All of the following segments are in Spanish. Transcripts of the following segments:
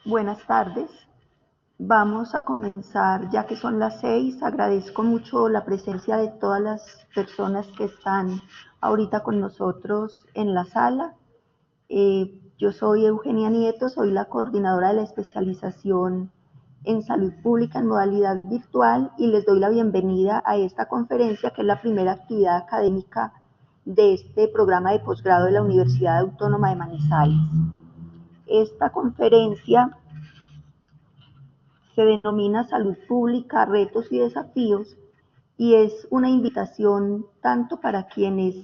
Buenas tardes. Vamos a comenzar ya que son las 6. Agradezco mucho la presencia de todas las personas que están ahorita con nosotros en la sala. Yo soy Eugenia Nieto, soy la coordinadora de la especialización en salud pública en modalidad virtual y les doy la bienvenida a esta conferencia que es la primera actividad académica de este programa de posgrado de la Universidad Autónoma de Manizales. Esta conferencia se denomina Salud Pública, Retos y Desafíos y es una invitación tanto para quienes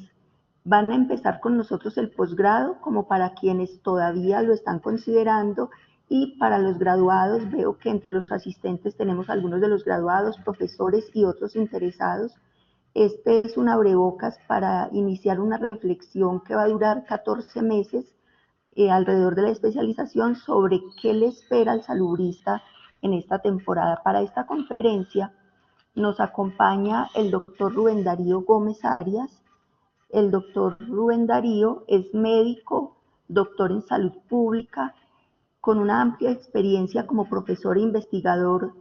van a empezar con nosotros el posgrado como para quienes todavía lo están considerando y para los graduados. Veo que entre los asistentes tenemos algunos de los graduados, profesores y otros interesados. Este es un abrebocas para iniciar una reflexión que va a durar 14 meses alrededor de la especialización sobre qué le espera al salubrista en esta temporada. Para esta conferencia nos acompaña el doctor Rubén Darío Gómez Arias. El doctor Rubén Darío es médico, doctor en salud pública, con una amplia experiencia como profesor e investigador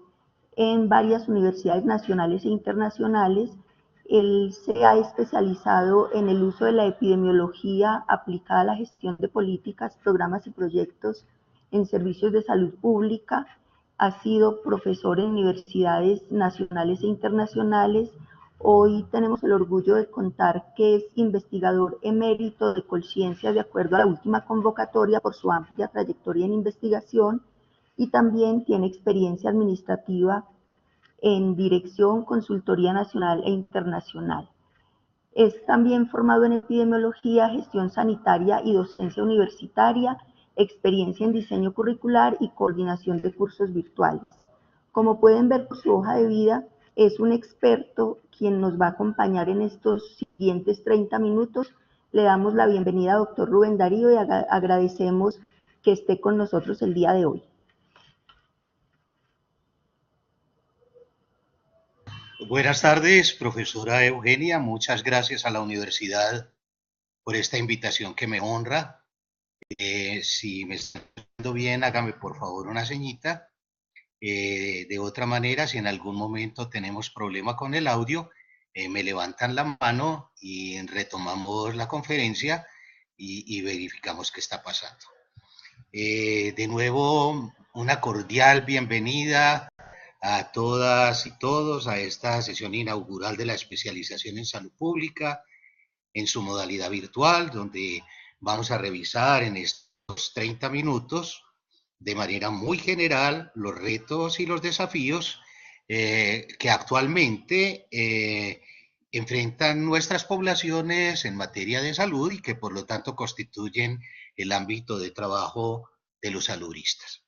en varias universidades nacionales e internacionales. Él se ha especializado en el uso de la epidemiología aplicada a la gestión de políticas, programas y proyectos en servicios de salud pública. Ha sido profesor en universidades nacionales e internacionales. Hoy tenemos el orgullo de contar que es investigador emérito de Colciencia de acuerdo a la última convocatoria por su amplia trayectoria en investigación y también tiene experiencia administrativa en dirección, consultoría nacional e internacional. Es también formado en epidemiología, gestión sanitaria y docencia universitaria, experiencia en diseño curricular y coordinación de cursos virtuales. Como pueden ver por su hoja de vida, es un experto quien nos va a acompañar en estos siguientes 30 minutos. Le damos la bienvenida a doctor Rubén Darío y agradecemos que esté con nosotros el día de hoy. Buenas tardes, profesora Eugenia. Muchas gracias a la universidad por esta invitación que me honra. Si me está viendo bien, hágame por favor una señita. De otra manera, si en algún momento tenemos problema con el audio, me levantan la mano y retomamos la conferencia y verificamos qué está pasando. De nuevo, una cordial bienvenida a todas y todos a esta sesión inaugural de la especialización en salud pública en su modalidad virtual, donde vamos a revisar en estos 30 minutos de manera muy general los retos y los desafíos que actualmente enfrentan nuestras poblaciones en materia de salud y que por lo tanto constituyen el ámbito de trabajo de los saludistas.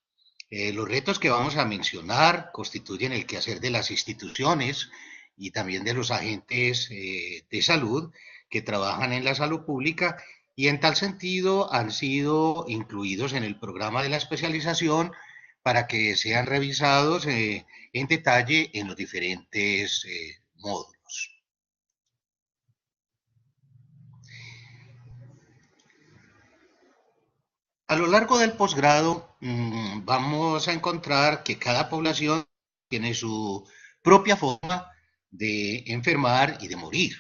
Los retos que vamos a mencionar constituyen el quehacer de las instituciones y también de los agentes de salud que trabajan en la salud pública y en tal sentido han sido incluidos en el programa de la especialización para que sean revisados en detalle en los diferentes módulos. A lo largo del posgrado vamos a encontrar que cada población tiene su propia forma de enfermar y de morir.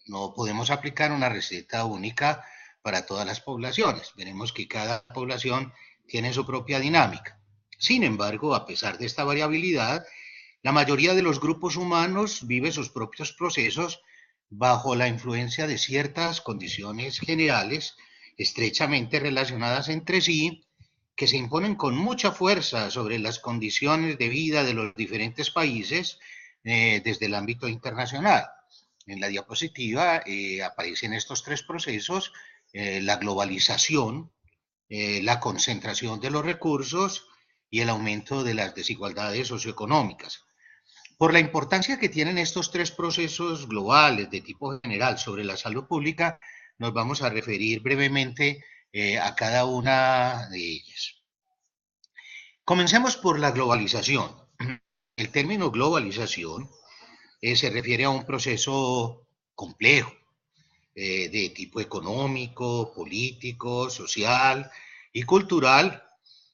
No podemos aplicar una receta única para todas las poblaciones. Veremos que cada población tiene su propia dinámica. Sin embargo, a pesar de esta variabilidad, la mayoría de los grupos humanos vive sus propios procesos bajo la influencia de ciertas condiciones generales estrechamente relacionadas entre sí, que se imponen con mucha fuerza sobre las condiciones de vida de los diferentes países desde el ámbito internacional. En la diapositiva aparecen estos tres procesos, la globalización, la concentración de los recursos y el aumento de las desigualdades socioeconómicas. Por la importancia que tienen estos tres procesos globales de tipo general sobre la salud pública, nos vamos a referir brevemente a cada una de ellas. Comencemos por la globalización. El término globalización se refiere a un proceso complejo de tipo económico, político, social y cultural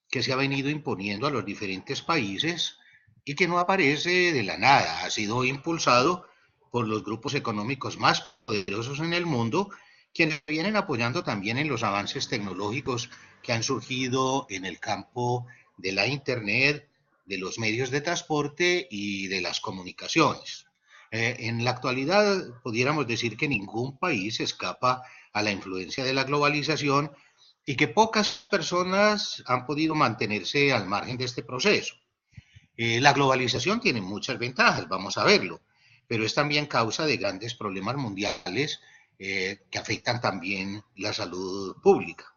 que se ha venido imponiendo a los diferentes países y que no aparece de la nada, ha sido impulsado por los grupos económicos más poderosos en el mundo, quienes vienen apoyando también en los avances tecnológicos que han surgido en el campo de la Internet, de los medios de transporte y de las comunicaciones. En la actualidad, pudiéramos decir que ningún país escapa a la influencia de la globalización y que pocas personas han podido mantenerse al margen de este proceso. La globalización tiene muchas ventajas, vamos a verlo, pero es también causa de grandes problemas mundiales que afectan también la salud pública.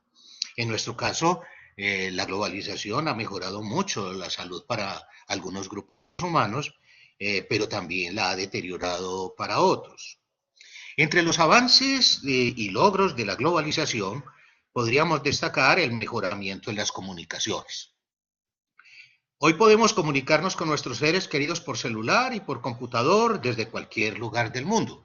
En nuestro caso, la globalización ha mejorado mucho la salud para algunos grupos humanos, pero también la ha deteriorado para otros. Entre los avances y logros de la globalización, podríamos destacar el mejoramiento en las comunicaciones. Hoy podemos comunicarnos con nuestros seres queridos por celular y por computador desde cualquier lugar del mundo.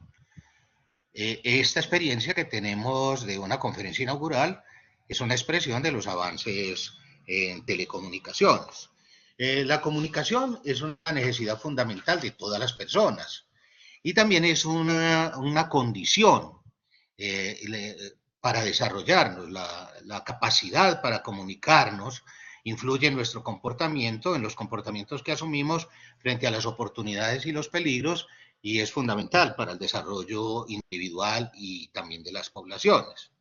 Esta experiencia que tenemos de una conferencia inaugural es una expresión de los avances en telecomunicaciones. La comunicación es una necesidad fundamental de todas las personas y también es una condición para desarrollarnos. La capacidad para comunicarnos influye en nuestro comportamiento, en los comportamientos que asumimos frente a las oportunidades y los peligros, y es fundamental para el desarrollo individual y también de las poblaciones.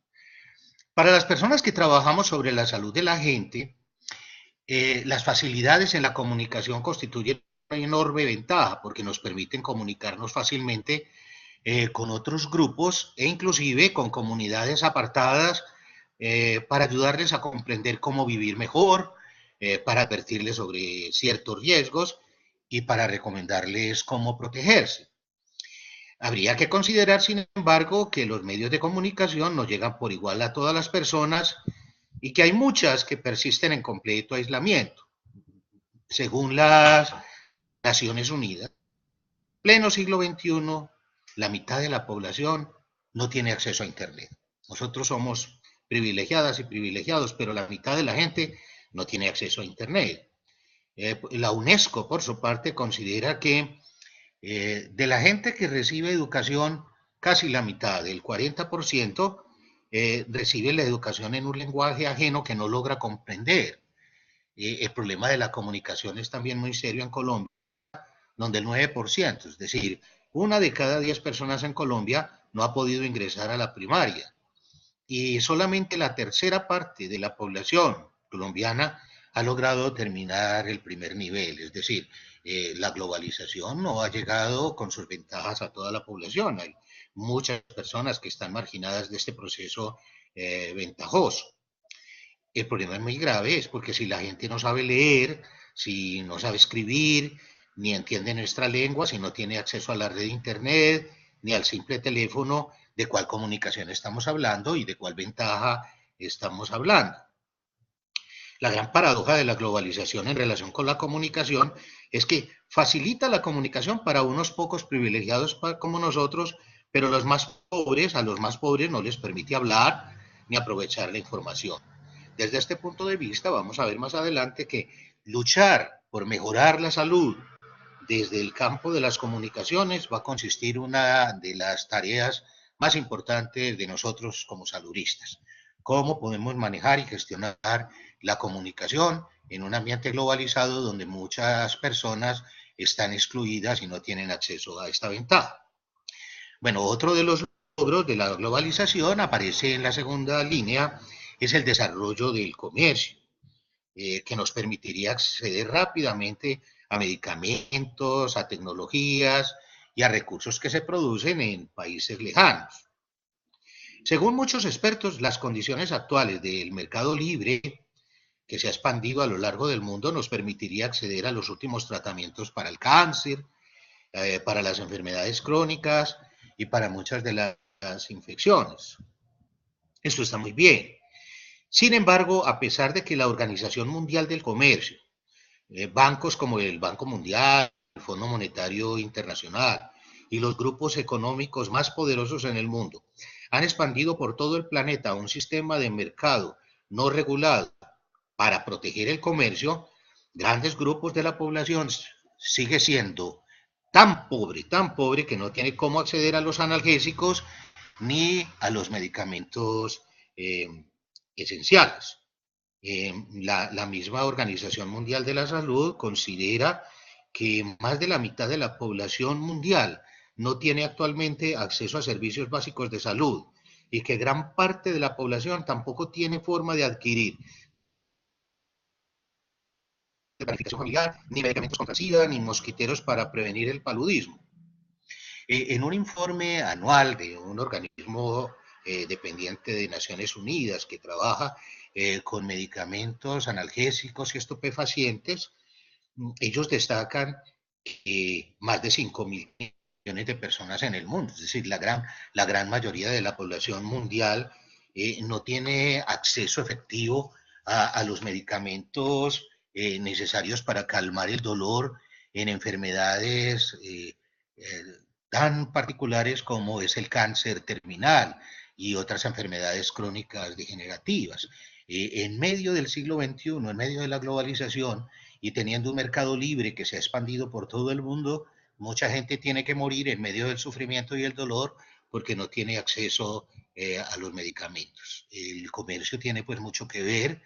Para las personas que trabajamos sobre la salud de la gente, las facilidades en la comunicación constituyen una enorme ventaja porque nos permiten comunicarnos fácilmente con otros grupos e inclusive con comunidades apartadas para ayudarles a comprender cómo vivir mejor, para advertirles sobre ciertos riesgos y para recomendarles cómo protegerse. Habría que considerar, sin embargo, que los medios de comunicación no llegan por igual a todas las personas y que hay muchas que persisten en completo aislamiento. Según las Naciones Unidas, en pleno siglo XXI, la mitad de la población no tiene acceso a Internet. Nosotros somos privilegiadas y privilegiados, pero la mitad de la gente no tiene acceso a Internet. La UNESCO, por su parte, considera que de la gente que recibe educación, casi la mitad, el 40%, recibe la educación en un lenguaje ajeno que no logra comprender. El problema de la comunicación es también muy serio en Colombia, donde el 9%, es decir, una de cada 10 personas en Colombia no ha podido ingresar a la primaria. Y solamente la tercera parte de la población colombiana ha logrado terminar el primer nivel, es decir, la globalización no ha llegado con sus ventajas a toda la población. Hay muchas personas que están marginadas de este proceso ventajoso. El problema es muy grave, es porque si la gente no sabe leer, si no sabe escribir, ni entiende nuestra lengua, si no tiene acceso a la red de internet, ni al simple teléfono, de cuál comunicación estamos hablando y de cuál ventaja estamos hablando. La gran paradoja de la globalización en relación con la comunicación es que facilita la comunicación para unos pocos privilegiados como nosotros, pero a los más pobres no les permite hablar ni aprovechar la información. Desde este punto de vista, vamos a ver más adelante que luchar por mejorar la salud desde el campo de las comunicaciones va a consistir una de las tareas más importantes de nosotros como saludistas. Cómo podemos manejar y gestionar la comunicación en un ambiente globalizado donde muchas personas están excluidas y no tienen acceso a esta ventaja. Bueno, otro de los logros de la globalización aparece en la segunda línea, es el desarrollo del comercio, que nos permitiría acceder rápidamente a medicamentos, a tecnologías y a recursos que se producen en países lejanos. Según muchos expertos, las condiciones actuales del mercado libre que se ha expandido a lo largo del mundo nos permitiría acceder a los últimos tratamientos para el cáncer, para las enfermedades crónicas y para muchas de las infecciones. Esto está muy bien. Sin embargo, a pesar de que la Organización Mundial del Comercio, bancos como el Banco Mundial, el Fondo Monetario Internacional y los grupos económicos más poderosos en el mundo han expandido por todo el planeta un sistema de mercado no regulado para proteger el comercio, grandes grupos de la población sigue siendo tan pobre que no tiene cómo acceder a los analgésicos ni a los medicamentos eh, esenciales. La misma Organización Mundial de la Salud considera que más de la mitad de la población mundial no tiene actualmente acceso a servicios básicos de salud y que gran parte de la población tampoco tiene forma de adquirir planificación familiar, ni medicamentos contra SIDA, ni mosquiteros para prevenir el paludismo. En un informe anual de un organismo dependiente de Naciones Unidas que trabaja con medicamentos analgésicos y estupefacientes, ellos destacan que más de 5.000 millones de personas en el mundo, es decir, la gran mayoría de la población mundial no tiene acceso efectivo a los medicamentos necesarios para calmar el dolor en enfermedades tan particulares como es el cáncer terminal y otras enfermedades crónicas degenerativas. En medio del siglo XXI, en medio de la globalización y teniendo un mercado libre que se ha expandido por todo el mundo, mucha gente tiene que morir en medio del sufrimiento y el dolor porque no tiene acceso a los medicamentos. El comercio tiene pues mucho que ver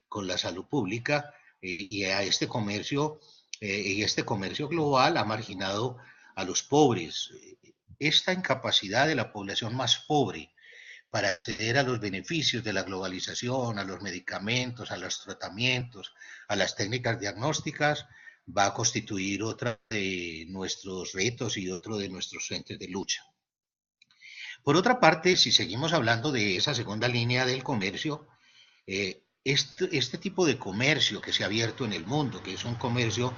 con la salud pública y a este comercio global ha marginado a los pobres. Esta incapacidad de la población más pobre para acceder a los beneficios de la globalización, a los medicamentos, a los tratamientos, a las técnicas diagnósticas, va a constituir otra de nuestros retos y otro de nuestros frentes de lucha. Por otra parte, si seguimos hablando de esa segunda línea del comercio, este tipo de comercio que se ha abierto en el mundo, que es un comercio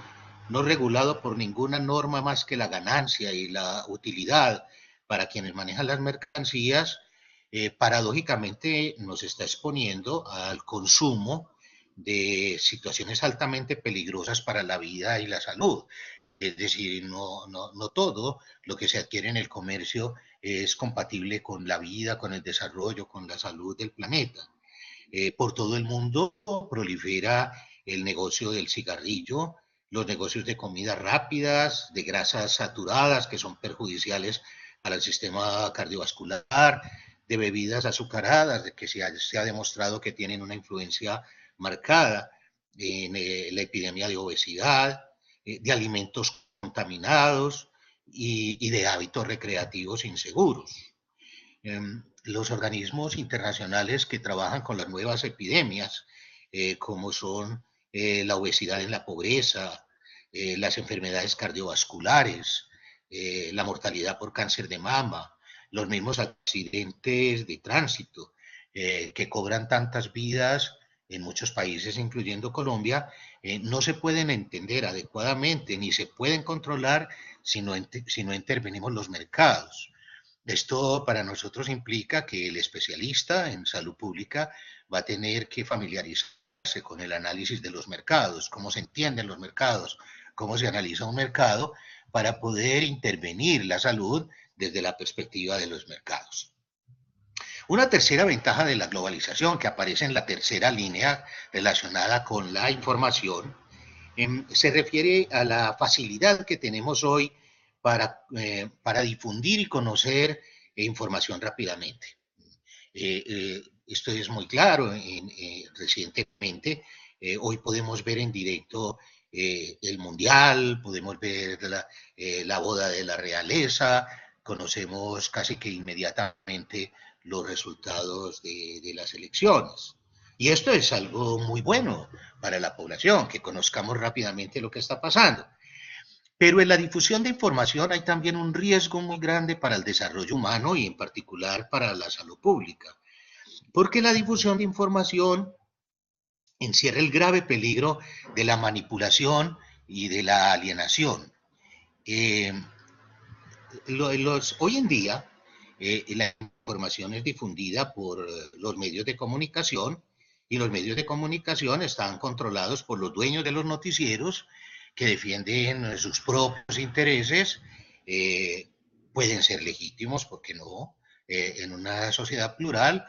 no regulado por ninguna norma más que la ganancia y la utilidad para quienes manejan las mercancías, paradójicamente nos está exponiendo al consumo de situaciones altamente peligrosas para la vida y la salud. Es decir, no todo lo que se adquiere en el comercio es compatible con la vida, con el desarrollo, con la salud del planeta. Por todo el mundo prolifera el negocio del cigarrillo, los negocios de comidas rápidas, de grasas saturadas que son perjudiciales para el sistema cardiovascular, de bebidas azucaradas, de que se ha demostrado que tienen una influencia marcada en la epidemia de obesidad, de alimentos contaminados y de hábitos recreativos inseguros. Los organismos internacionales que trabajan con las nuevas epidemias, como son la obesidad en la pobreza, las enfermedades cardiovasculares, la mortalidad por cáncer de mama, los mismos accidentes de tránsito que cobran tantas vidas en muchos países, incluyendo Colombia, no se pueden entender adecuadamente ni se pueden controlar si no intervenimos los mercados. Esto para nosotros implica que el especialista en salud pública va a tener que familiarizarse con el análisis de los mercados, cómo se entienden los mercados, cómo se analiza un mercado para poder intervenir la salud desde la perspectiva de los mercados. Una tercera ventaja de la globalización que aparece en la tercera línea relacionada con la información se refiere a la facilidad que tenemos hoy para difundir y conocer información rápidamente. Esto es muy claro. Recientemente, hoy podemos ver en directo el Mundial, podemos ver la boda de la realeza, conocemos casi que inmediatamente los resultados de las elecciones. Y esto es algo muy bueno para la población, que conozcamos rápidamente lo que está pasando. Pero en la difusión de información hay también un riesgo muy grande para el desarrollo humano y en particular para la salud pública, porque la difusión de información encierra el grave peligro de la manipulación y de la alienación. Eh, hoy en día, la información es difundida por los medios de comunicación y los medios de comunicación están controlados por los dueños de los noticieros que defienden sus propios intereses, pueden ser legítimos, ¿por qué no? En una sociedad plural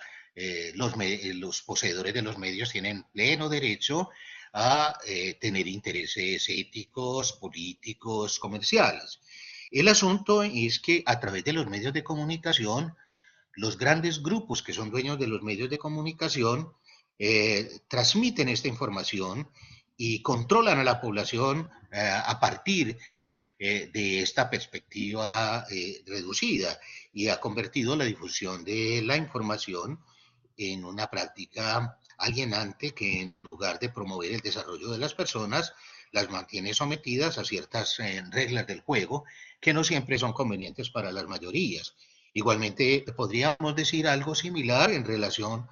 los poseedores de los medios tienen pleno derecho a tener intereses éticos, políticos, comerciales. El asunto es que a través de los medios de comunicación, los grandes grupos que son dueños de los medios de comunicación transmiten esta información y controlan a la población a partir de esta perspectiva reducida, y ha convertido la difusión de la información en una práctica alienante que, en lugar de promover el desarrollo de las personas, las mantiene sometidas a ciertas reglas del juego que no siempre son convenientes para las mayorías. Igualmente, podríamos decir algo similar en relación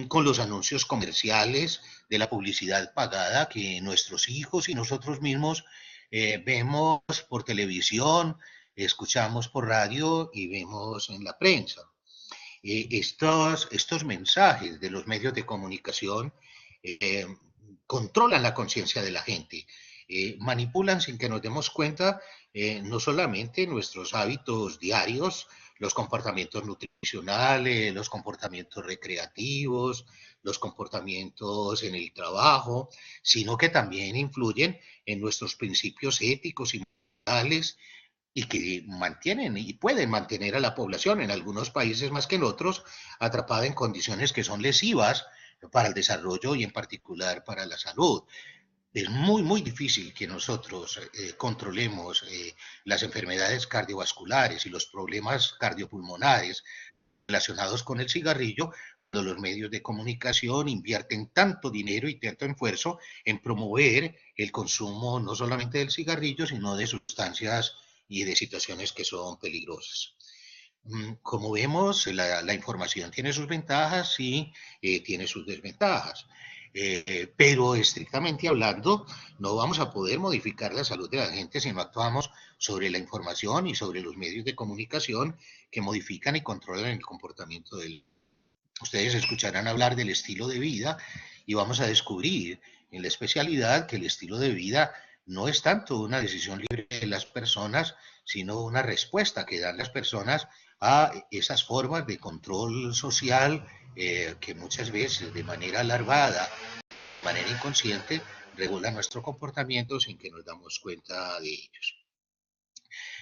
con los anuncios comerciales de la publicidad pagada que nuestros hijos y nosotros mismos vemos por televisión, escuchamos por radio y vemos en la prensa. Estos mensajes de los medios de comunicación eh, controlan la conciencia de la gente, manipulan sin que nos demos cuenta no solamente nuestros hábitos diarios, los comportamientos nutricionales, los comportamientos recreativos, los comportamientos en el trabajo, sino que también influyen en nuestros principios éticos y morales, y que mantienen y pueden mantener a la población, en algunos países más que en otros, atrapada en condiciones que son lesivas para el desarrollo y en particular para la salud. Es muy difícil que nosotros controlemos las enfermedades cardiovasculares y los problemas cardiopulmonares relacionados con el cigarrillo, cuando los medios de comunicación invierten tanto dinero y tanto esfuerzo en promover el consumo no solamente del cigarrillo, sino de sustancias y de situaciones que son peligrosas. Como vemos, la información tiene sus ventajas y tiene sus desventajas. Pero estrictamente hablando, no vamos a poder modificar la salud de la gente si no actuamos sobre la información y sobre los medios de comunicación que modifican y controlan el comportamiento del. Ustedes escucharán hablar del estilo de vida y vamos a descubrir en la especialidad que el estilo de vida no es tanto una decisión libre de las personas, sino una respuesta que dan las personas a esas formas de control social que muchas veces de manera alarmada, de manera inconsciente, regulan nuestro comportamiento sin que nos damos cuenta de ellos.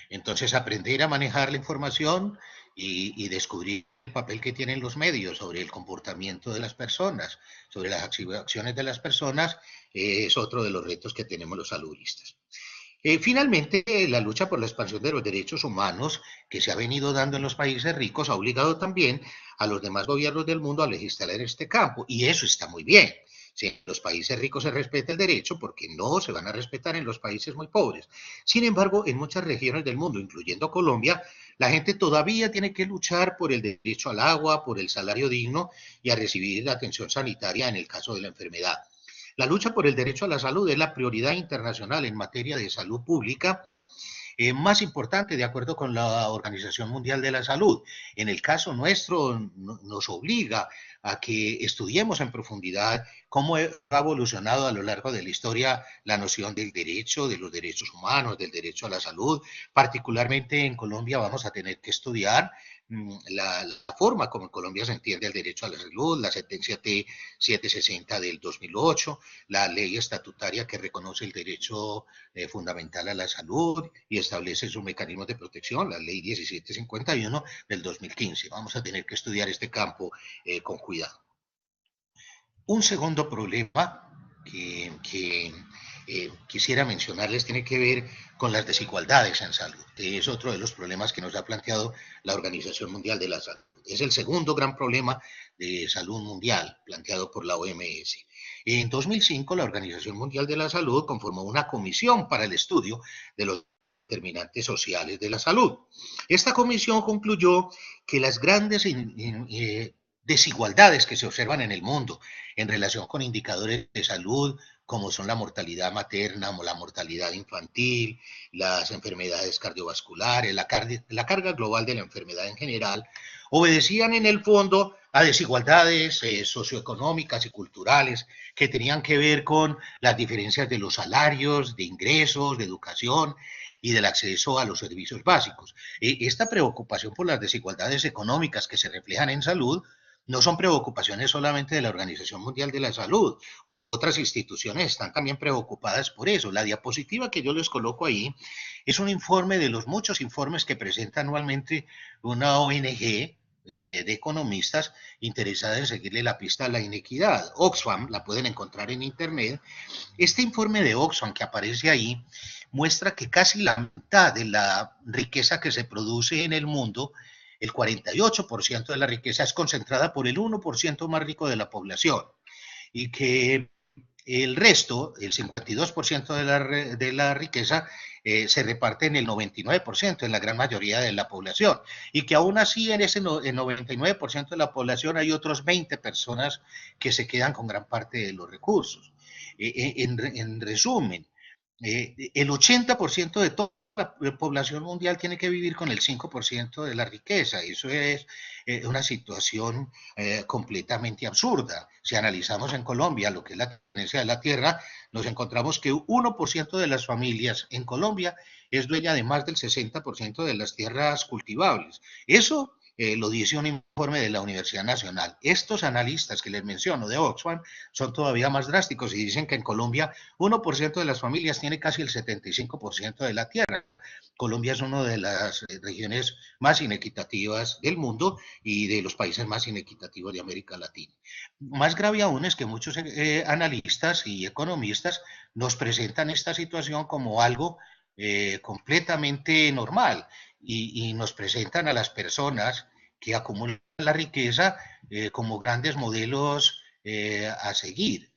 Entonces, aprender a manejar la información y descubrir el papel que tienen los medios sobre el comportamiento de las personas, sobre las acciones de las personas, es otro de los retos que tenemos los saludistas. Finalmente, la lucha por la expansión de los derechos humanos que se ha venido dando en los países ricos ha obligado también a los demás gobiernos del mundo a legislar en este campo, y eso está muy bien. Si en los países ricos se respeta el derecho, porque no se van a respetar en los países muy pobres. Sin embargo, en muchas regiones del mundo, incluyendo Colombia, la gente todavía tiene que luchar por el derecho al agua, por el salario digno y a recibir la atención sanitaria en el caso de la enfermedad. La lucha por el derecho a la salud es la prioridad internacional en materia de salud pública más importante de acuerdo con la Organización Mundial de la Salud. En el caso nuestro nos obliga a que estudiemos en profundidad cómo ha evolucionado a lo largo de la historia la noción del derecho, de los derechos humanos, del derecho a la salud. Particularmente en Colombia vamos a tener que estudiar la forma como en Colombia se entiende el derecho a la salud, la sentencia T-760 del 2008, la ley estatutaria que reconoce el derecho fundamental a la salud y establece sus mecanismos de protección, la ley 1751 del 2015. Vamos a tener que estudiar este campo con cuidado. Un segundo problema que quisiera mencionarles tiene que ver con las desigualdades en salud. Es otro de los problemas que nos ha planteado la Organización Mundial de la Salud. Es el segundo gran problema de salud mundial planteado por la OMS. En 2005, la Organización Mundial de la Salud conformó una comisión para el estudio de los determinantes sociales de la salud. Esta comisión concluyó que las grandes desigualdades que se observan en el mundo en relación con indicadores de salud, como son la mortalidad materna o la mortalidad infantil, las enfermedades cardiovasculares, la carga global de la enfermedad en general, obedecían en el fondo a desigualdades socioeconómicas y culturales que tenían que ver con las diferencias de los salarios, de ingresos, de educación y del acceso a los servicios básicos. Esta preocupación por las desigualdades económicas que se reflejan en salud no son preocupaciones solamente de la Organización Mundial de la Salud. Otras instituciones están también preocupadas por eso. La diapositiva que yo les coloco ahí es un informe de los muchos informes que presenta anualmente una ONG de economistas interesada en seguirle la pista a la inequidad. Oxfam, la pueden encontrar en internet. Este informe de Oxfam que aparece ahí muestra que casi la mitad de la riqueza que se produce en el mundo, el 48% de la riqueza, es concentrada por el 1% más rico de la población, y que el resto, el 52% de la riqueza, se reparte en el 99%, en la gran mayoría de la población. Y que aún así en ese 99% de la población hay otros 20 personas que se quedan con gran parte de los recursos. En resumen, el 80% de toda la población mundial tiene que vivir con el 5% de la riqueza. Eso es una situación completamente absurda. Si analizamos en Colombia lo que es la tenencia de la tierra, nos encontramos que 1% de las familias en Colombia es dueña de más del 60% de las tierras cultivables. Eso lo dice un informe de la Universidad Nacional. Estos analistas que les menciono de Oxfam son todavía más drásticos y dicen que en Colombia 1% de las familias tiene casi el 75% de la tierra. Colombia es una de las regiones más inequitativas del mundo y de los países más inequitativos de América Latina. Más grave aún es que muchos analistas y economistas nos presentan esta situación como algo completamente normal y nos presentan a las personas que acumulan la riqueza como grandes modelos a seguir.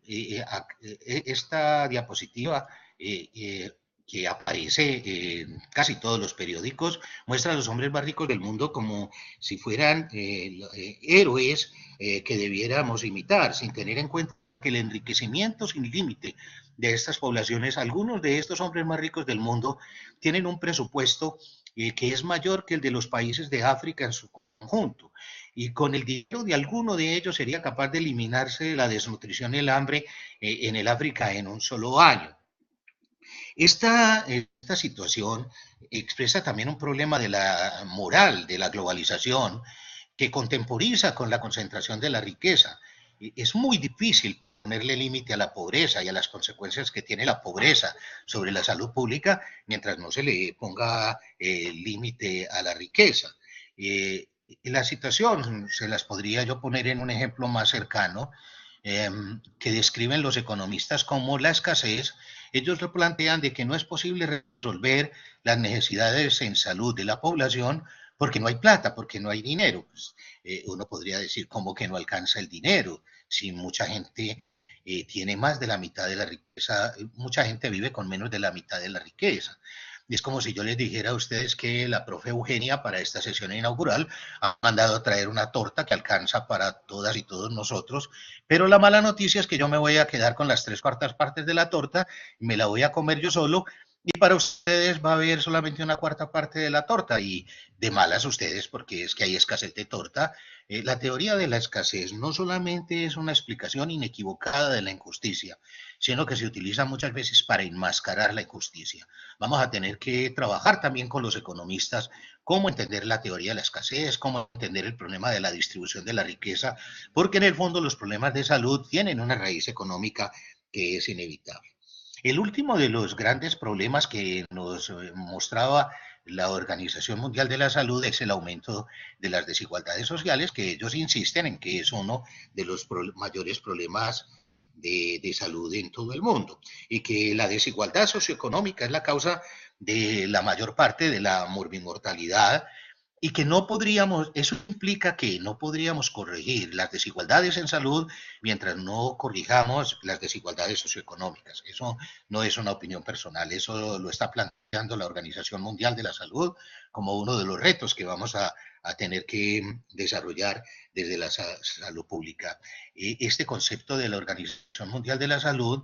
Esta diapositiva que aparece en casi todos los periódicos muestra a los hombres más ricos del mundo como si fueran héroes que debiéramos imitar, sin tener en cuenta que el enriquecimiento sin límite de estas poblaciones, algunos de estos hombres más ricos del mundo tienen un presupuesto que es mayor que el de los países de África en su conjunto. Y con el dinero de alguno de ellos sería capaz de eliminarse la desnutrición y el hambre en el África en un solo año. Esta situación expresa también un problema de la moral, de la globalización, que contemporiza con la concentración de la riqueza. Es muy difícil ponerle límite a la pobreza y a las consecuencias que tiene la pobreza sobre la salud pública mientras no se le ponga límite a la riqueza. La situación se las podría yo poner en un ejemplo más cercano que describen los economistas como la escasez. Ellos lo plantean de que no es posible resolver las necesidades en salud de la población porque no hay plata, porque no hay dinero. Pues, uno podría decir, ¿cómo que no alcanza el dinero? Si mucha gente tiene más de la mitad de la riqueza, mucha gente vive con menos de la mitad de la riqueza. Y es como si yo les dijera a ustedes que la profe Eugenia para esta sesión inaugural ha mandado a traer una torta que alcanza para todas y todos nosotros, pero la mala noticia es que yo me voy a quedar con las 3/4 partes de la torta y me la voy a comer yo solo y para ustedes va a haber solamente 1/4 parte de la torta y de malas ustedes porque es que hay escasez de torta. La teoría de la escasez no solamente es una explicación inequivocada de la injusticia, sino que se utiliza muchas veces para enmascarar la injusticia. Vamos a tener que trabajar también con los economistas cómo entender la teoría de la escasez, cómo entender el problema de la distribución de la riqueza, porque en el fondo los problemas de salud tienen una raíz económica que es inevitable. El último de los grandes problemas que nos mostraba la Organización Mundial de la Salud es el aumento de las desigualdades sociales, que ellos insisten en que es uno de los mayores problemas de salud en todo el mundo y que la desigualdad socioeconómica es la causa de la mayor parte de la morbimortalidad y que no podríamos, eso implica que no podríamos corregir las desigualdades en salud mientras no corrijamos las desigualdades socioeconómicas. Eso no es una opinión personal, eso lo está planteando la Organización Mundial de la Salud como uno de los retos que vamos a tener que desarrollar desde la salud pública. Este concepto de la Organización Mundial de la Salud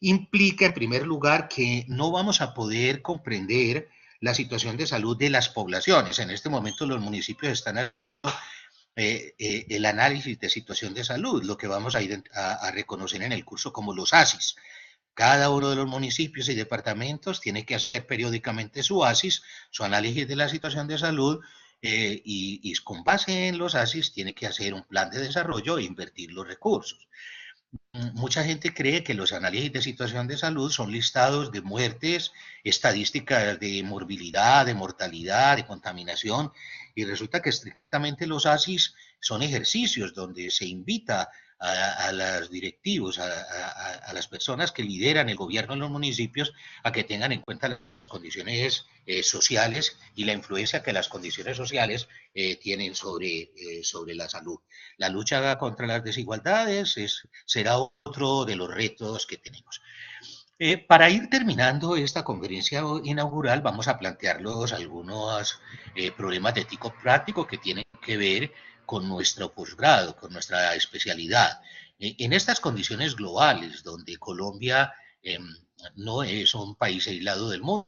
implica, en primer lugar, que no vamos a poder comprender la situación de salud de las poblaciones. En este momento los municipios están haciendo el análisis de situación de salud, lo que vamos a ir a reconocer en el curso como los ASIS. Cada uno de los municipios y departamentos tiene que hacer periódicamente su ASIS, su análisis de la situación de salud, y con base en los ASIS tiene que hacer un plan de desarrollo e invertir los recursos. Mucha gente cree que los análisis de situación de salud son listados de muertes, estadísticas de morbilidad, de mortalidad, de contaminación, y resulta que estrictamente los ASIS son ejercicios donde se invita a los directivos, a las personas que lideran el gobierno en los municipios, a que tengan en cuenta las condiciones sociales y la influencia que las condiciones sociales tienen sobre la salud. La lucha contra las desigualdades será otro de los retos que tenemos. Para ir terminando esta conferencia inaugural, vamos a plantearlos algunos problemas de tipo práctico que tienen que ver con nuestro posgrado, con nuestra especialidad. En estas condiciones globales, donde Colombia no es un país aislado del mundo,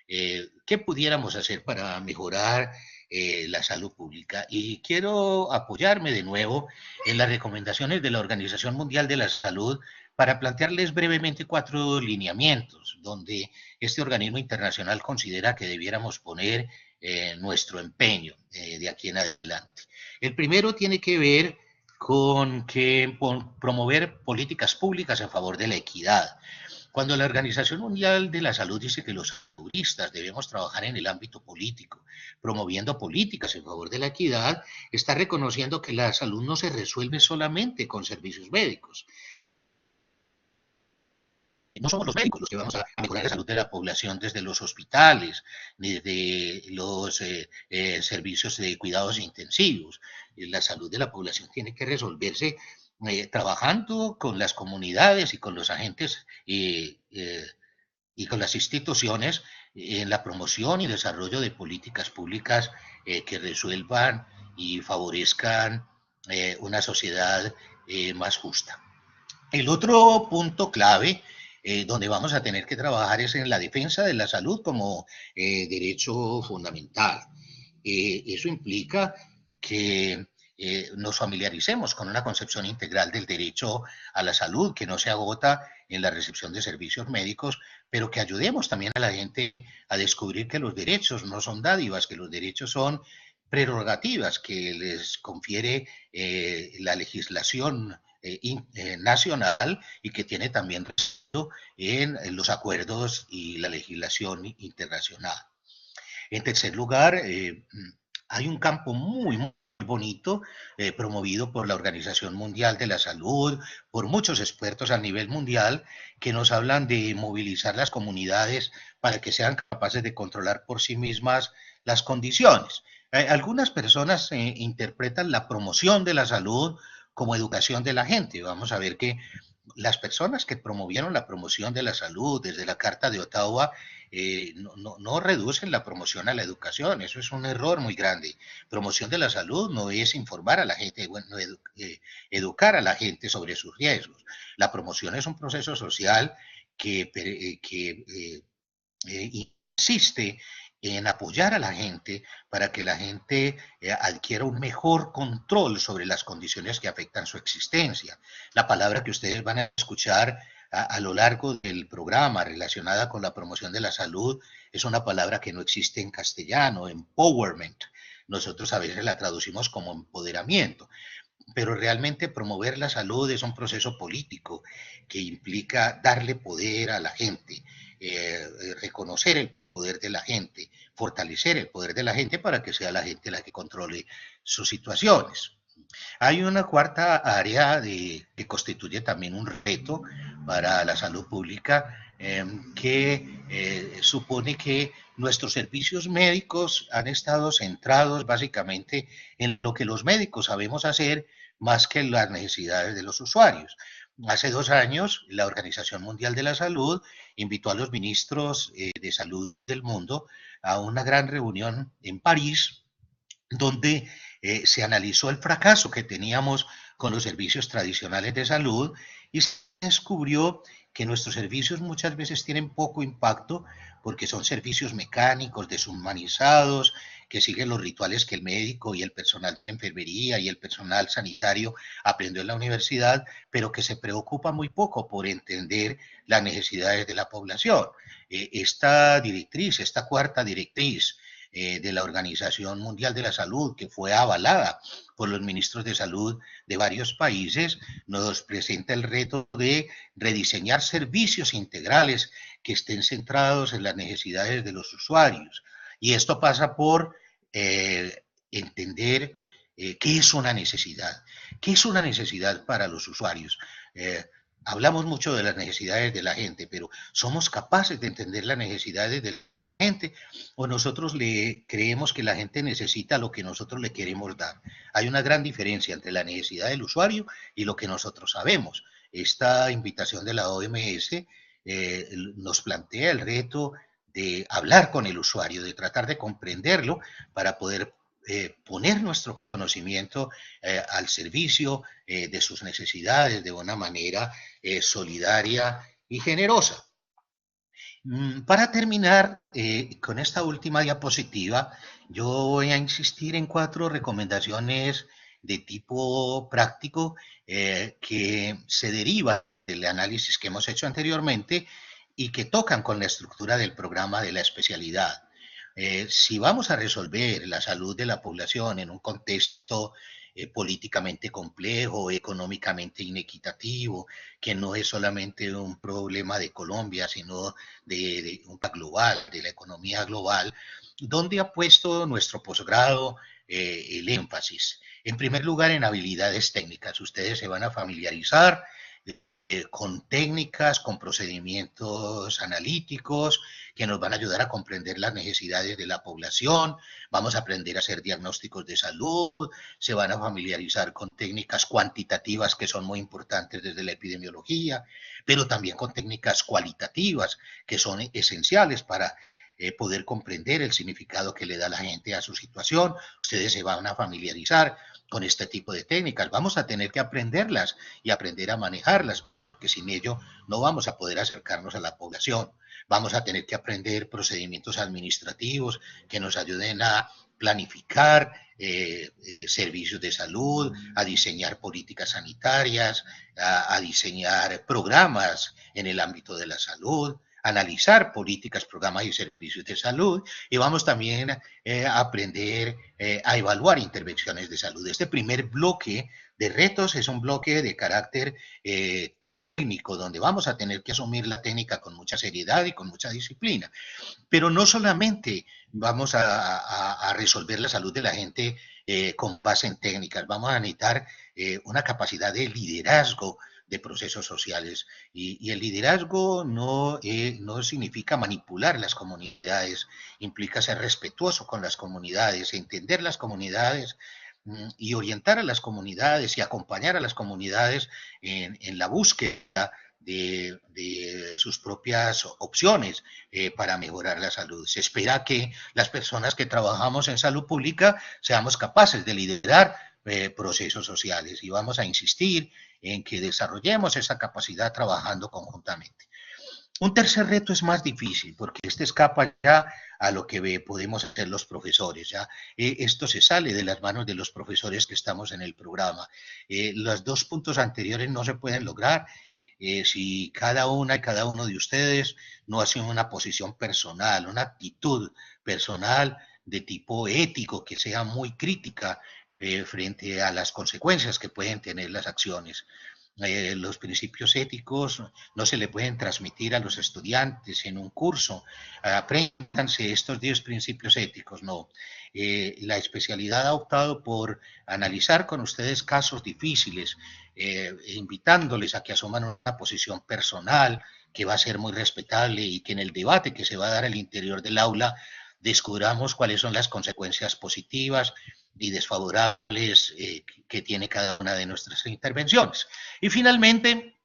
¿qué pudiéramos hacer para mejorar la salud pública? Y quiero apoyarme de nuevo en las recomendaciones de la Organización Mundial de la Salud para plantearles brevemente 4 lineamientos donde este organismo internacional considera que debiéramos poner nuestro empeño de aquí en adelante. El primero tiene que ver con promover políticas públicas en favor de la equidad. Cuando la Organización Mundial de la Salud dice que los juristas debemos trabajar en el ámbito político, promoviendo políticas en favor de la equidad, está reconociendo que la salud no se resuelve solamente con servicios médicos. No somos los médicos los que vamos a mejorar la salud de la población desde los hospitales, desde los servicios de cuidados intensivos. La salud de la población tiene que resolverse trabajando con las comunidades y con los agentes y con las instituciones en la promoción y desarrollo de políticas públicas que resuelvan y favorezcan una sociedad más justa. El otro punto clave donde vamos a tener que trabajar es en la defensa de la salud como derecho fundamental. Eso implica que nos familiaricemos con una concepción integral del derecho a la salud que no se agota en la recepción de servicios médicos, pero que ayudemos también a la gente a descubrir que los derechos no son dádivas, que los derechos son prerrogativas que les confiere la legislación nacional y que tiene también en los acuerdos y la legislación internacional. En tercer lugar, hay un campo muy bonito promovido por la Organización Mundial de la Salud, por muchos expertos a nivel mundial que nos hablan de movilizar las comunidades para que sean capaces de controlar por sí mismas las condiciones. Algunas personas interpretan la promoción de la salud como educación de la gente. Vamos a ver que las personas que promovieron la promoción de la salud desde la Carta de Ottawa no reducen la promoción a la educación. Eso es un error muy grande. Promoción de la salud no es informar a la gente, bueno, educar a la gente sobre sus riesgos. La promoción es un proceso social que insiste en apoyar a la gente para que la gente adquiera un mejor control sobre las condiciones que afectan su existencia. La palabra que ustedes van a escuchar a lo largo del programa relacionada con la promoción de la salud es una palabra que no existe en castellano, empowerment. Nosotros a veces la traducimos como empoderamiento, pero realmente promover la salud es un proceso político que implica darle poder a la gente, reconocer el poder de la gente, fortalecer el poder de la gente para que sea la gente la que controle sus situaciones. Hay una cuarta área que constituye también un reto para la salud pública que supone que nuestros servicios médicos han estado centrados básicamente en lo que los médicos sabemos hacer más que en las necesidades de los usuarios. Hace 2 años, la Organización Mundial de la Salud invitó a los ministros de salud del mundo a una gran reunión en París, donde se analizó el fracaso que teníamos con los servicios tradicionales de salud y se descubrió que nuestros servicios muchas veces tienen poco impacto porque son servicios mecánicos, deshumanizados, que siguen los rituales que el médico y el personal de enfermería y el personal sanitario aprendió en la universidad, pero que se preocupa muy poco por entender las necesidades de la población. Esta directriz, esta cuarta directriz, de la Organización Mundial de la Salud, que fue avalada por los ministros de salud de varios países, nos presenta el reto de rediseñar servicios integrales que estén centrados en las necesidades de los usuarios. Y esto pasa por entender qué es una necesidad. ¿Qué es una necesidad para los usuarios? Hablamos mucho de las necesidades de la gente, pero ¿somos capaces de entender las necesidades de la gente? ¿O nosotros le creemos que la gente necesita lo que nosotros le queremos dar? Hay una gran diferencia entre la necesidad del usuario y lo que nosotros sabemos. Esta invitación de la OMS nos plantea el reto de hablar con el usuario, de tratar de comprenderlo para poder poner nuestro conocimiento al servicio de sus necesidades de una manera solidaria y generosa. Para terminar con esta última diapositiva, yo voy a insistir en 4 recomendaciones de tipo práctico que se derivan del análisis que hemos hecho anteriormente y que tocan con la estructura del programa de la especialidad. Si vamos a resolver la salud de la población en un contexto políticamente complejo, económicamente inequitativo, que no es solamente un problema de Colombia, sino de un global, de la economía global, ¿dónde ha puesto nuestro posgrado el énfasis? En primer lugar, en habilidades técnicas. Ustedes se van a familiarizar con técnicas, con procedimientos analíticos que nos van a ayudar a comprender las necesidades de la población, vamos a aprender a hacer diagnósticos de salud, se van a familiarizar con técnicas cuantitativas que son muy importantes desde la epidemiología, pero también con técnicas cualitativas que son esenciales para poder comprender el significado que le da la gente a su situación. Ustedes se van a familiarizar con este tipo de técnicas, vamos a tener que aprenderlas y aprender a manejarlas, porque sin ello no vamos a poder acercarnos a la población. Vamos a tener que aprender procedimientos administrativos que nos ayuden a planificar servicios de salud, a diseñar políticas sanitarias, a diseñar programas en el ámbito de la salud, analizar políticas, programas y servicios de salud, y vamos también a aprender a evaluar intervenciones de salud. Este primer bloque de retos es un bloque de carácter técnico, donde vamos a tener que asumir la técnica con mucha seriedad y con mucha disciplina. Pero no solamente vamos a resolver la salud de la gente con base en técnicas, vamos a necesitar una capacidad de liderazgo de procesos sociales. Y el liderazgo no significa manipular las comunidades, implica ser respetuoso con las comunidades, entender las comunidades y orientar a las comunidades y acompañar a las comunidades en la búsqueda de sus propias opciones para mejorar la salud. Se espera que las personas que trabajamos en salud pública seamos capaces de liderar procesos sociales y vamos a insistir en que desarrollemos esa capacidad trabajando conjuntamente. Un tercer reto es más difícil porque este escapa ya a lo que podemos hacer los profesores. Ya esto se sale de las manos de los profesores que estamos en el programa. Los 2 puntos anteriores no se pueden lograr si cada una y cada uno de ustedes no hacen una posición personal, una actitud personal de tipo ético que sea muy crítica frente a las consecuencias que pueden tener las acciones. Los principios éticos no se le pueden transmitir a los estudiantes en un curso. Apréndanse estos 10 principios éticos, no. La especialidad ha optado por analizar con ustedes casos difíciles, invitándoles a que asuman una posición personal que va a ser muy respetable y que en el debate que se va a dar al interior del aula descubramos cuáles son las consecuencias positivas y desfavorables que tiene cada una de nuestras intervenciones. Y finalmente,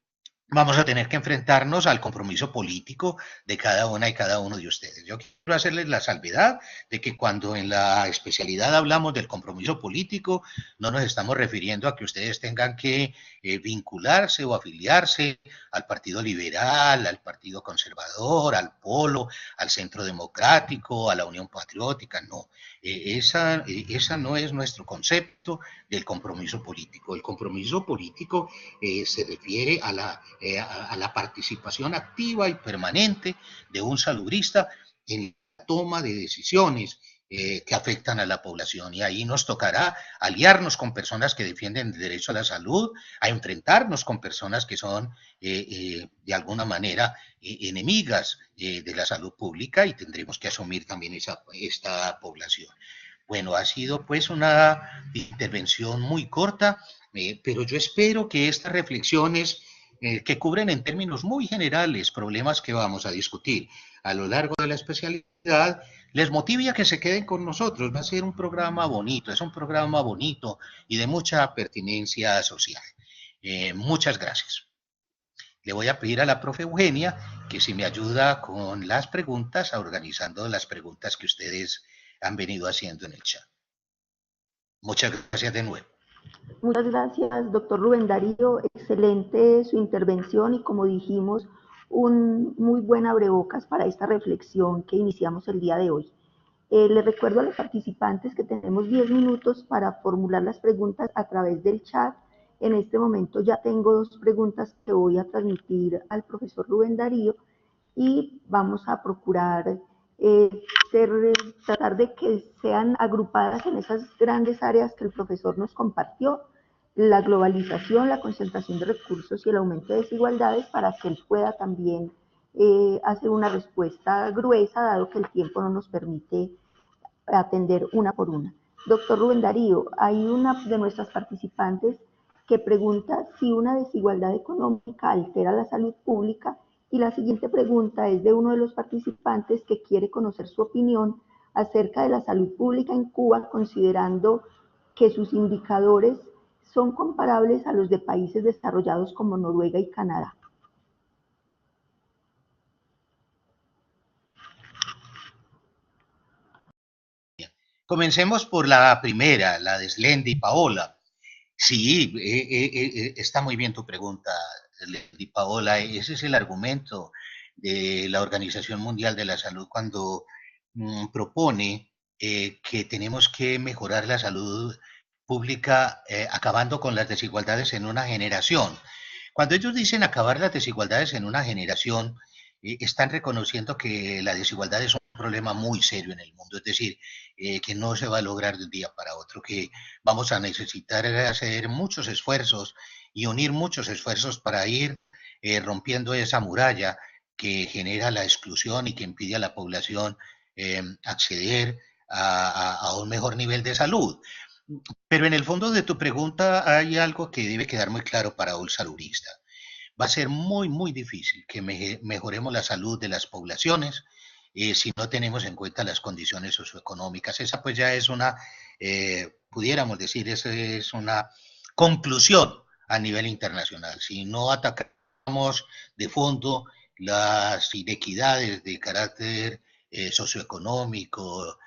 vamos a tener que enfrentarnos al compromiso político de cada una y cada uno de ustedes. Yo quiero hacerles la salvedad de que cuando en la especialidad hablamos del compromiso político, no nos estamos refiriendo a que ustedes tengan que vincularse o afiliarse al Partido Liberal, al Partido Conservador, al Polo, al Centro Democrático, a la Unión Patriótica, no. Esa no es nuestro concepto del compromiso político. El compromiso político se refiere a la participación activa y permanente de un salubrista en la toma de decisiones que afectan a la población. Y ahí nos tocará aliarnos con personas que defienden el derecho a la salud, a enfrentarnos con personas que son de alguna manera enemigas de la salud pública, y tendremos que asumir también esta población. Bueno, ha sido pues una intervención muy corta, pero yo espero que estas reflexiones que cubren en términos muy generales problemas que vamos a discutir a lo largo de la especialidad, les motive a que se queden con nosotros. Va a ser un programa bonito, es un programa bonito y de mucha pertinencia social. Muchas gracias. Le voy a pedir a la profe Eugenia que si me ayuda con las preguntas, organizando las preguntas que ustedes han venido haciendo en el chat. Muchas gracias de nuevo. Muchas gracias, doctor Rubén Darío. Excelente su intervención y, como dijimos, un muy buen abrebocas para esta reflexión que iniciamos el día de hoy. Les recuerdo a los participantes que tenemos 10 minutos para formular las preguntas a través del chat. En este momento ya tengo 2 preguntas que voy a transmitir al profesor Rubén Darío y vamos a procurar tratar de que sean agrupadas en esas grandes áreas que el profesor nos compartió: la globalización, la concentración de recursos y el aumento de desigualdades, para que él pueda también hacer una respuesta gruesa, dado que el tiempo no nos permite atender una por una. Doctor Rubén Darío, hay una de nuestras participantes que pregunta si una desigualdad económica altera la salud pública, y la siguiente pregunta es de uno de los participantes que quiere conocer su opinión acerca de la salud pública en Cuba, considerando que sus indicadores son comparables a los de países desarrollados como Noruega y Canadá. Comencemos por la primera, la de Slendy Paola. Sí, está muy bien tu pregunta, Slendy Paola. Ese es el argumento de la Organización Mundial de la Salud cuando propone que tenemos que mejorar la salud pública acabando con las desigualdades en una generación. Cuando ellos dicen acabar las desigualdades en una generación, están reconociendo que la desigualdad es un problema muy serio en el mundo, es decir, que no se va a lograr de un día para otro, que vamos a necesitar hacer muchos esfuerzos y unir muchos esfuerzos para ir rompiendo esa muralla que genera la exclusión y que impide a la población acceder a un mejor nivel de salud. Pero en el fondo de tu pregunta hay algo que debe quedar muy claro para un saludista. Va a ser muy, muy difícil que mejoremos la salud de las poblaciones si no tenemos en cuenta las condiciones socioeconómicas. Esa pues ya es una, pudiéramos decir, esa es una conclusión a nivel internacional. Si no atacamos de fondo las inequidades de carácter socioeconómico,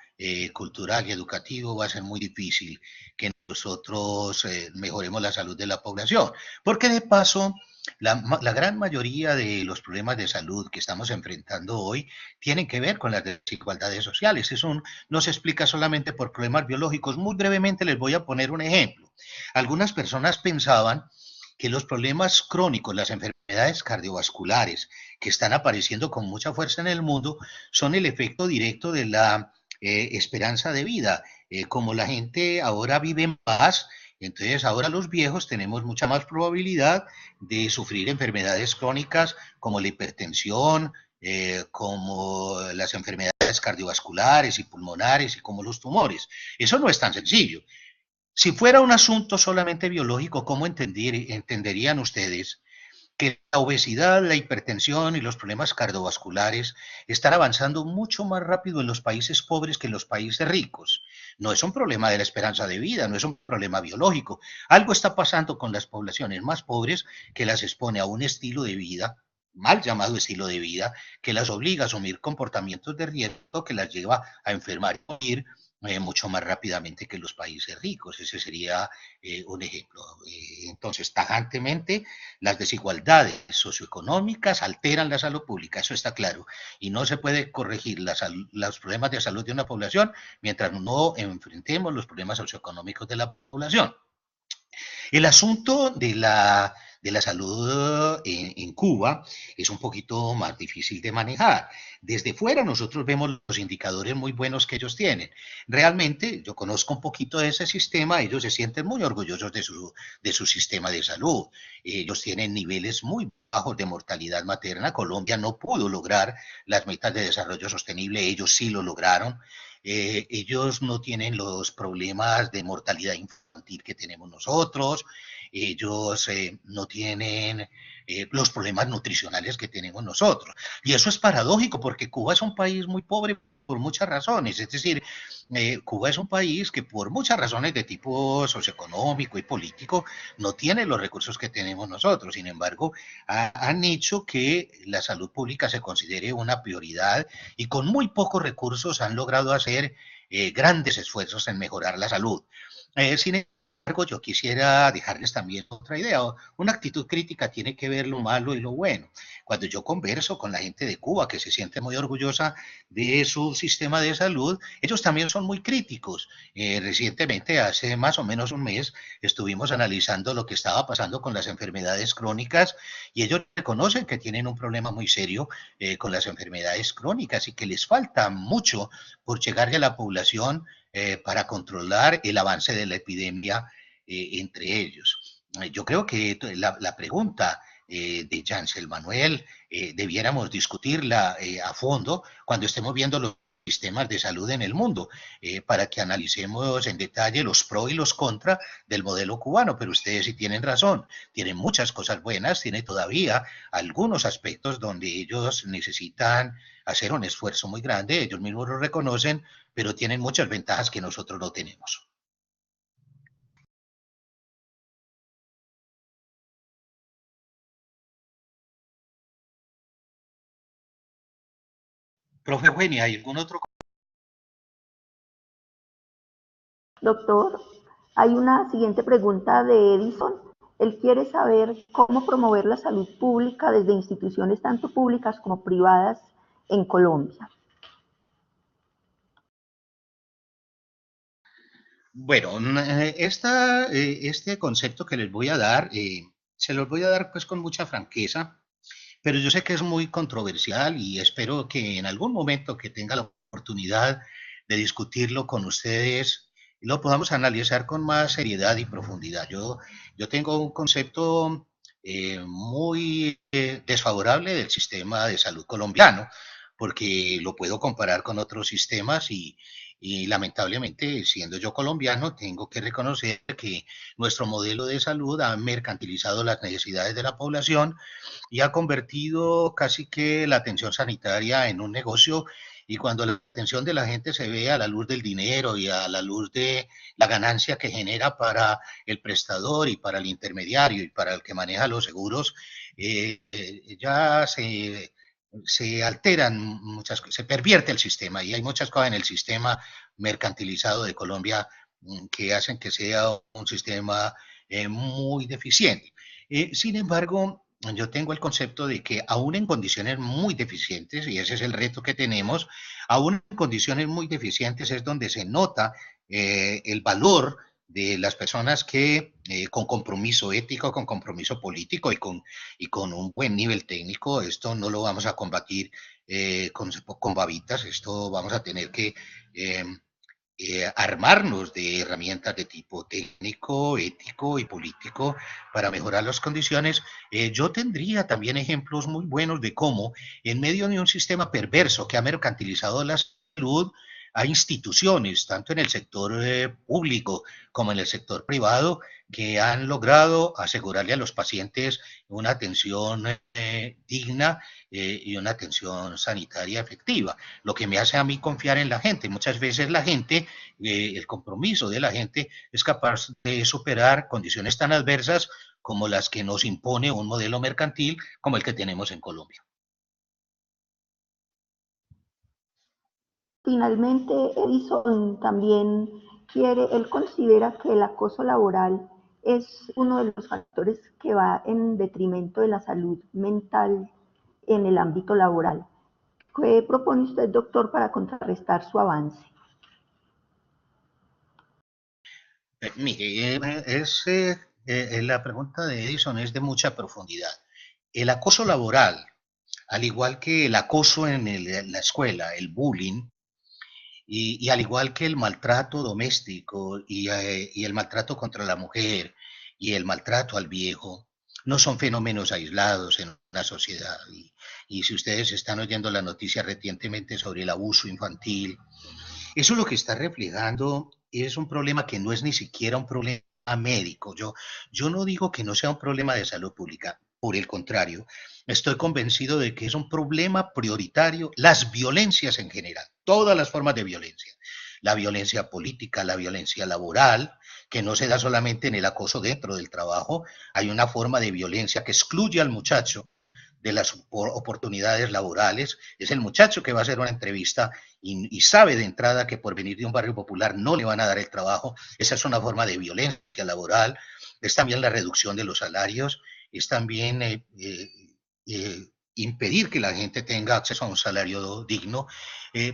cultural y educativo, va a ser muy difícil que nosotros mejoremos la salud de la población. Porque de paso, la gran mayoría de los problemas de salud que estamos enfrentando hoy tienen que ver con las desigualdades sociales. Eso no se explica solamente por problemas biológicos. Muy brevemente les voy a poner un ejemplo. Algunas personas pensaban que los problemas crónicos, las enfermedades cardiovasculares que están apareciendo con mucha fuerza en el mundo, son el efecto directo de la esperanza de vida. Como la gente ahora vive más, entonces ahora los viejos tenemos mucha más probabilidad de sufrir enfermedades crónicas como la hipertensión, como las enfermedades cardiovasculares y pulmonares y como los tumores. Eso no es tan sencillo. Si fuera un asunto solamente biológico, ¿cómo entenderían ustedes que la obesidad, la hipertensión y los problemas cardiovasculares están avanzando mucho más rápido en los países pobres que en los países ricos? No es un problema de la esperanza de vida, no es un problema biológico. Algo está pasando con las poblaciones más pobres que las expone a un estilo de vida, mal llamado estilo de vida, que las obliga a asumir comportamientos de riesgo que las lleva a enfermar y morir mucho más rápidamente que los países ricos. Ese sería un ejemplo. Entonces, tajantemente, las desigualdades socioeconómicas alteran la salud pública, eso está claro, y no se puede corregir los problemas de salud de una población mientras no enfrentemos los problemas socioeconómicos de la población. El asunto de de la salud en Cuba es un poquito más difícil de manejar. Desde fuera nosotros vemos los indicadores muy buenos que ellos tienen. Realmente yo conozco un poquito de ese sistema, ellos se sienten muy orgullosos de su sistema de salud. Ellos tienen niveles muy bajos de mortalidad materna. Colombia no pudo lograr las metas de desarrollo sostenible, ellos sí lo lograron. Ellos no tienen los problemas de mortalidad infantil que tenemos nosotros, ellos no tienen los problemas nutricionales que tenemos nosotros. Y eso es paradójico porque Cuba es un país muy pobre por muchas razones, es decir, Cuba es un país que por muchas razones de tipo socioeconómico y político no tiene los recursos que tenemos nosotros. Sin embargo, han hecho que la salud pública se considere una prioridad y con muy pocos recursos han logrado hacer grandes esfuerzos en mejorar la salud. Sin embargo, yo quisiera dejarles también otra idea. Una actitud crítica tiene que ver lo malo y lo bueno. Cuando yo converso con la gente de Cuba, que se siente muy orgullosa de su sistema de salud, ellos también son muy críticos. Recientemente, hace más o menos un mes, estuvimos analizando lo que estaba pasando con las enfermedades crónicas y ellos reconocen que tienen un problema muy serio con las enfermedades crónicas y que les falta mucho por llegarle a la población para controlar el avance de la epidemia entre ellos. Yo creo que la pregunta de Jansel Manuel debiéramos discutirla a fondo cuando estemos viendo los sistemas de salud en el mundo, para que analicemos en detalle los pros y los contras del modelo cubano, pero ustedes sí tienen razón, tienen muchas cosas buenas, tiene todavía algunos aspectos donde ellos necesitan hacer un esfuerzo muy grande, ellos mismos lo reconocen, pero tienen muchas ventajas que nosotros no tenemos. Profe Eugenia, ¿hay algún otro? Doctor, hay una siguiente pregunta de Edison. Él quiere saber cómo promover la salud pública desde instituciones tanto públicas como privadas en Colombia. Bueno, este concepto que les voy a dar, se los voy a dar pues con mucha franqueza, pero yo sé que es muy controversial y espero que en algún momento que tenga la oportunidad de discutirlo con ustedes, lo podamos analizar con más seriedad y profundidad. Yo tengo un concepto muy desfavorable del sistema de salud colombiano, porque lo puedo comparar con otros sistemas y lamentablemente, siendo yo colombiano, tengo que reconocer que nuestro modelo de salud ha mercantilizado las necesidades de la población y ha convertido casi que la atención sanitaria en un negocio. Y cuando la atención de la gente se ve a la luz del dinero y a la luz de la ganancia que genera para el prestador y para el intermediario y para el que maneja los seguros, ya se alteran muchas cosas, se pervierte el sistema y hay muchas cosas en el sistema mercantilizado de Colombia que hacen que sea un sistema muy deficiente. Sin embargo, yo tengo el concepto de que aún en condiciones muy deficientes, y ese es el reto que tenemos, aún en condiciones muy deficientes es donde se nota el valor de las personas que con compromiso ético, con compromiso político y con un buen nivel técnico, esto no lo vamos a combatir con babitas, esto vamos a tener que eh, armarnos de herramientas de tipo técnico, ético y político para mejorar las condiciones. Yo tendría también ejemplos muy buenos de cómo en medio de un sistema perverso que ha mercantilizado la salud, hay instituciones, tanto en el sector público como en el sector privado, que han logrado asegurarle a los pacientes una atención digna y una atención sanitaria efectiva, lo que me hace a mí confiar en la gente. Muchas veces la gente, el compromiso de la gente es capaz de superar condiciones tan adversas como las que nos impone un modelo mercantil como el que tenemos en Colombia. Finalmente, Edison también él considera que el acoso laboral es uno de los factores que va en detrimento de la salud mental en el ámbito laboral. ¿Qué propone usted, doctor, para contrarrestar su avance? Mire, La pregunta de Edison es de mucha profundidad. El acoso laboral, al igual que el acoso en la escuela, el bullying, y al igual que el maltrato doméstico y el maltrato contra la mujer y el maltrato al viejo, no son fenómenos aislados en una sociedad. Y si ustedes están oyendo la noticia recientemente sobre el abuso infantil, eso lo que está reflejando es un problema que no es ni siquiera un problema médico. Yo no digo que no sea un problema de salud pública, por el contrario, estoy convencido de que es un problema prioritario, las violencias en general, todas las formas de violencia, la violencia política, la violencia laboral, que no se da solamente en el acoso dentro del trabajo, hay una forma de violencia que excluye al muchacho de las oportunidades laborales, es el muchacho que va a hacer una entrevista y sabe de entrada que por venir de un barrio popular no le van a dar el trabajo, esa es una forma de violencia laboral, es también la reducción de los salarios, es también impedir que la gente tenga acceso a un salario digno,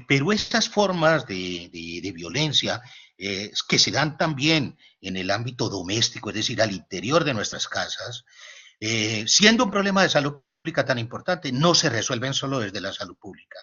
pero estas formas de violencia que se dan también en el ámbito doméstico, es decir, al interior de nuestras casas, siendo un problema de salud pública tan importante, no se resuelven solo desde la salud pública.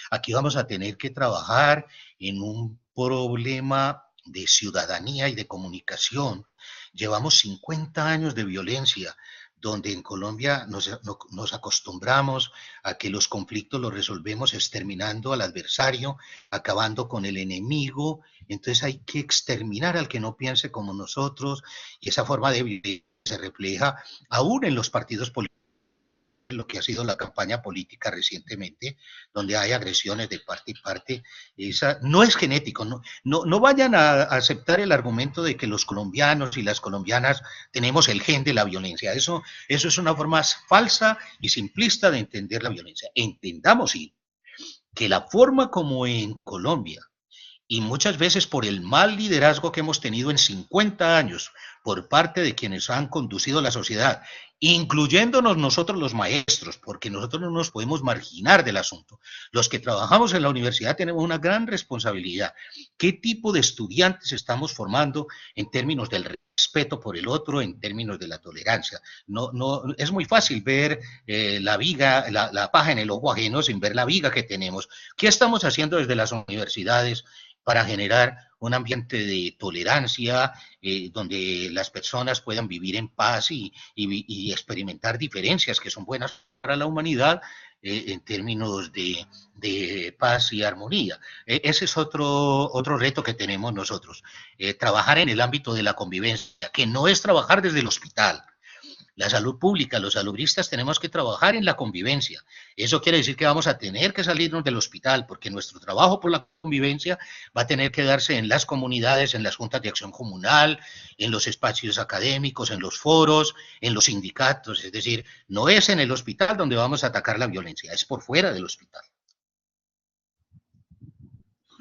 Aquí vamos a tener que trabajar en un problema de ciudadanía y de comunicación. Llevamos 50 años de violencia, donde en Colombia nos acostumbramos a que los conflictos los resolvemos exterminando al adversario, acabando con el enemigo, entonces hay que exterminar al que no piense como nosotros, y esa forma de vivir se refleja aún en los partidos políticos, lo que ha sido la campaña política recientemente, donde hay agresiones de parte y parte, esa, no es genético, no vayan a aceptar el argumento de que los colombianos y las colombianas tenemos el gen de la violencia, eso es una forma falsa y simplista de entender la violencia. Entendamos, sí, que la forma como en Colombia y muchas veces por el mal liderazgo que hemos tenido en 50 años por parte de quienes han conducido la sociedad, incluyéndonos nosotros los maestros, porque nosotros no nos podemos marginar del asunto. Los que trabajamos en la universidad tenemos una gran responsabilidad. ¿Qué tipo de estudiantes estamos formando en términos del respeto por el otro, en términos de la tolerancia? Es muy fácil ver la viga, la paja en el ojo ajeno sin ver la viga que tenemos. ¿Qué estamos haciendo desde las universidades para generar un ambiente de tolerancia, donde las personas puedan vivir en paz y experimentar diferencias que son buenas para la humanidad en términos de paz y armonía? Ese es otro reto que tenemos nosotros, trabajar en el ámbito de la convivencia, que no es trabajar desde el hospital. La salud pública, los salubristas tenemos que trabajar en la convivencia. Eso quiere decir que vamos a tener que salirnos del hospital, porque nuestro trabajo por la convivencia va a tener que darse en las comunidades, en las juntas de acción comunal, en los espacios académicos, en los foros, en los sindicatos. Es decir, no es en el hospital donde vamos a atacar la violencia, es por fuera del hospital.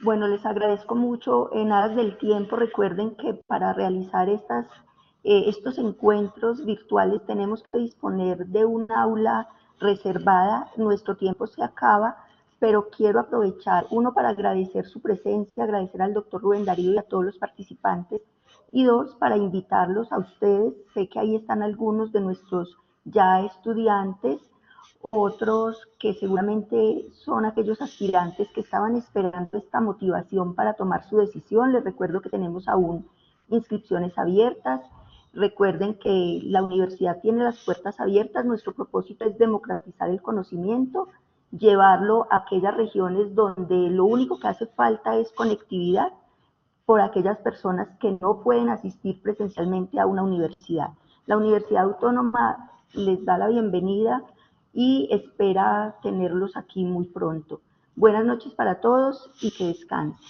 Bueno, les agradezco mucho. En aras del tiempo, recuerden que para realizar estos encuentros virtuales tenemos que disponer de un aula reservada. Nuestro tiempo se acaba, pero quiero aprovechar, uno, para agradecer su presencia, agradecer al doctor Rubén Darío y a todos los participantes, y dos, para invitarlos a ustedes. Sé que ahí están algunos de nuestros ya estudiantes, otros que seguramente son aquellos aspirantes que estaban esperando esta motivación para tomar su decisión. Les recuerdo que tenemos aún inscripciones abiertas. Recuerden que la universidad tiene las puertas abiertas. Nuestro propósito es democratizar el conocimiento, llevarlo a aquellas regiones donde lo único que hace falta es conectividad por aquellas personas que no pueden asistir presencialmente a una universidad. La Universidad Autónoma les da la bienvenida y espera tenerlos aquí muy pronto. Buenas noches para todos y que descansen.